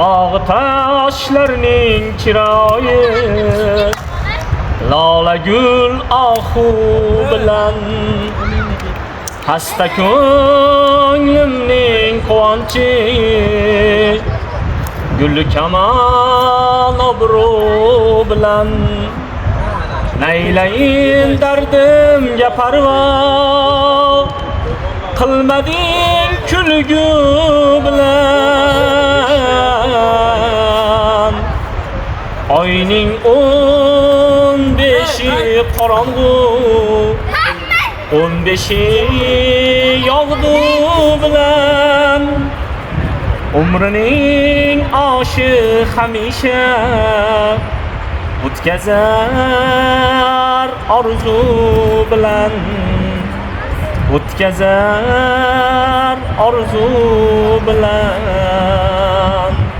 Tog' toshlarning chiroyi lola gul ohu bilan hasta ko'nglimning quvonchi gul kamal obro' bilan naylayin dardimga parvo qilmading kulgu bilan oyning 15 qorong'u 15 yog'du bilan umrining oshi hamisha o'tkazar orzu bilan o'tkazar orzu bilan